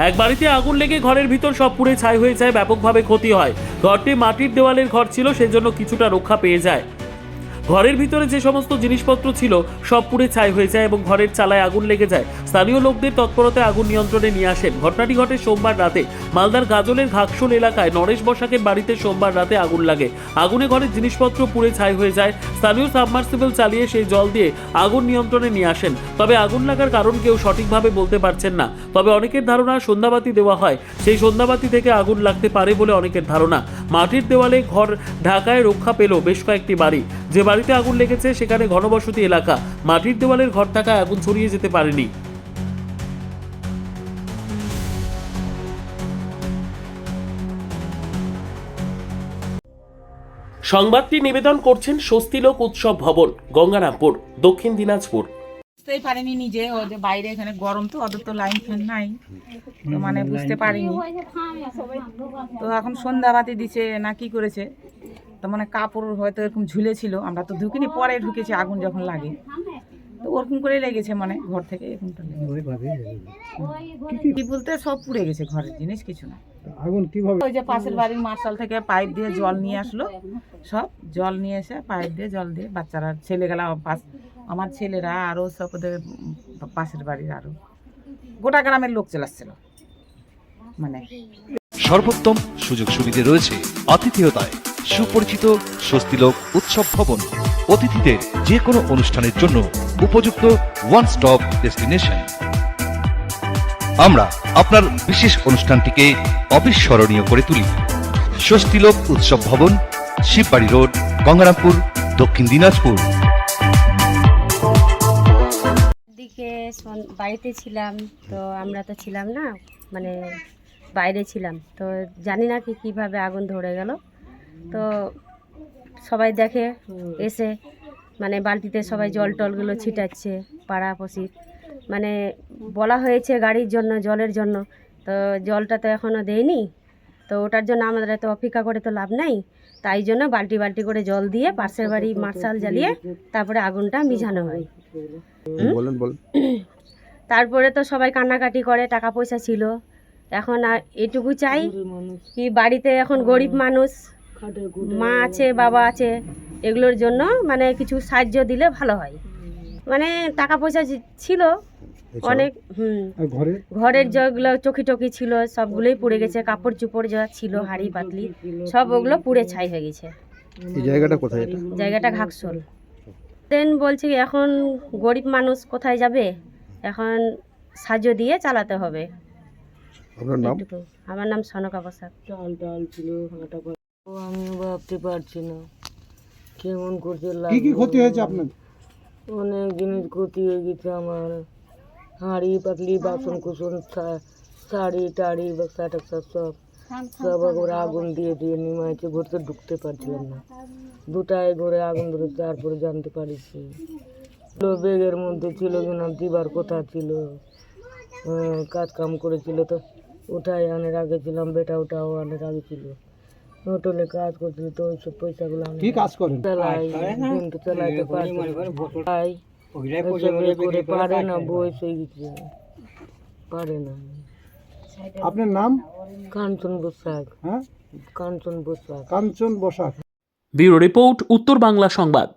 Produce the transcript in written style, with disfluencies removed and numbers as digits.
এক বাড়িতে আগুন লেগে ঘরের ভিতর সব পুড়ে ছাই হয়ে যায়, ব্যাপকভাবে ক্ষতি হয়। ঘরটি মাটির দেওয়ালের ঘর ছিল, সেজন্য কিছুটা রক্ষা পেয়ে যায়। ঘরের ভিতরে যে সমস্ত জিনিসপত্র ছিল সব পুড়ে ছাই হয়ে যায় এবং ঘরের চালায় আগুন লেগে যায়। স্থানীয় লোকদের তৎপরতায় আগুন নিয়ন্ত্রণে নিয়ে আসেন। ঘটনাটি ঘটে সোমবার রাতে। মালদার গাজলের ঘাকশোল এলাকায় নরেশ বসাকের বাড়িতে সোমবার রাতে আগুন লাগে। আগুনে ঘরের জিনিসপত্র পুড়ে ছাই হয়ে যায়। স্থানীয় সাবমার্সিবল চালিয়ে সেই জল দিয়ে আগুন নিয়ন্ত্রণে নিয়ে আসেন। তবে আগুন লাগার কারণ কেউ সঠিকভাবে বলতে পারছেন না। তবে অনেকের ধারণা সন্ধ্যাবাতি দেওয়া হয়, সেই সন্ধ্যাবাতি থেকে আগুন লাগতে পারে বলে অনেকের ধারণা। মাটির দেওয়ালে ঘর ঢাকায় রক্ষা পেল বেশ কয়েকটি বাড়ি। যে বাড়িতে আগুন লেগেছে সেখানে ঘনবসতি এলাকা, মাটির দেওয়ালের ঘর থাকায় আগুন ছড়িয়ে যেতে পারেনি। সংবাদটি নিবেদন করছেন স্বস্তিলোক উৎসব ভবন, গঙ্গারামপুর, দক্ষিণ দিনাজপুর। বুঝতেই পারিনি নিজে, ও যে বাইরে এখানে গরম তো, ওদের তো লাইন ফ্যান নাই, তো মানে বুঝতে পারিনি। তো এখন সন্ধ্যাবাতি দিছে না কি করেছে, তো মানে কাপড় হয়তো এরকম ঝুলেছিল, আমরা তো ঢুকিনি, পরে ঢুকেছি আগুন যখন লাগে, তো ওরকম করে লেগেছে, মানে ঘর থেকে এরকমটা কি বলতে সব পুড়ে গেছে, ঘরের জিনিস কিছু না। আগুন কিভাবে? ওই যে পাশের বাড়ির মার্শাল থেকে পাইপ দিয়ে জল নিয়ে আসলো, সব জল নিয়ে এসে পাইপ দিয়ে জল দিয়ে বাচ্চারা, ছেলেগুলা, আমার ছেলেরা আরও সব ওদের পাশের বাড়ির আরও গোটা গ্রামের লোক চলে আসছিল। মানে সর্বোত্তম সুযোগ সুবিধে রয়েছে আতিথেয়তায় সুপরিচিত স্বস্তিলোক উৎসব ভবন। অতিথিদের যে কোনো অনুষ্ঠানের জন্য উপযুক্ত ওয়ান স্টপ ডেস্টিনেশন। আমরা আপনার বিশেষ অনুষ্ঠানটিকে অবিস্মরণীয় করে তুলি। স্বস্তিলোক উৎসব ভবন, শিববাড়ি রোড, গঙ্গারামপুর, দক্ষিণ দিনাজপুর। দিকে বাড়িতে ছিলাম, তো আমরা তো ছিলাম না, মানে বাইরে ছিলাম, তো জানি না কিভাবে আগুন ধরে গেল। তো সবাই দেখে এসে, মানে বালতিতে সবাই জল টলগুলো ছিটাচ্ছে পাড়াপড়শি, মানে বলা হয়েছে গাড়ির জন্য, জলের জন্য, তো জলটা তো এখনও দেয়নি, তো ওটার জন্য আমাদের এত অপেক্ষা করে তো লাভ নাই, তাই জন্য বালতি বালতি করে জল দিয়ে পাশের বাড়ি মার্শাল জ্বালিয়ে তারপরে আগুনটা মিঝানো হয়। তারপরে তো সবাই কান্নাকাটি করে, টাকা পয়সা ছিল, এখন আর এটুকু চাই কি বাড়িতে এখন গরিব মানুষ, মা আছে, বাবা আছে, এগুলোর জন্য মানে কিছু সাহায্য দিলে ভালো হয়। মানে টাকা পয়সা ছিল অনেক, ঘরের যেগুলো চকি টকি ছিল সবগুলোই পুড়ে গেছে, কাপড় চোপড় যা ছিল, হাড়ি পাতলি সব ওগুলো পুড়ে ছাই হয়ে গেছে। এই জায়গাটা কোথায়? জায়গাটা ঘাকশোল। দেন বলছি এখন গরিব মানুষ কোথায় যাবে, এখন সাহায্য দিয়ে চালাতে হবে। আপনার নাম? আমার নাম সনকা বসাক। ডাল ছিল, আমি ভাবতে পারছি না কেমন করতে কি কি ক্ষতি হয়েছে আপনার? অনেক জিনিস ক্ষতি হয়ে গেছে আমার, হাঁড়ি পাতলি, বাসন কুসন, শাড়ি টাড়ি, বক্সা টক্সা সব ওরা আগুন দিয়ে দিয়ে নিমাইছে। ঘুরতে ঢুকতে পারছিলাম না, দুটায় ঘরে আগুন ধরে, তারপরে জানতে পারিছি বেগের মধ্যে ছিল কিনা, দিবার কথা ছিল, কাজ কাম করেছিল, তো ওটাই আনের আগে ছিলাম, বেটা ওটাও আনের আগে ছিল, হোটেলে কাজ করছিল, তো ওইসব পয়সাগুলো কি কাজ করেন? চালাই, কিন্তু চালাইতে করে পারে না, বয়স হয়ে গেছে, পারে না। আপনার নাম? কাঞ্চন বসাক। হ্যাঁ, কাঞ্চন বসাক। কাঞ্চন বসাক। ব্যুরো রিপোর্ট, উত্তর বাংলা সংবাদ।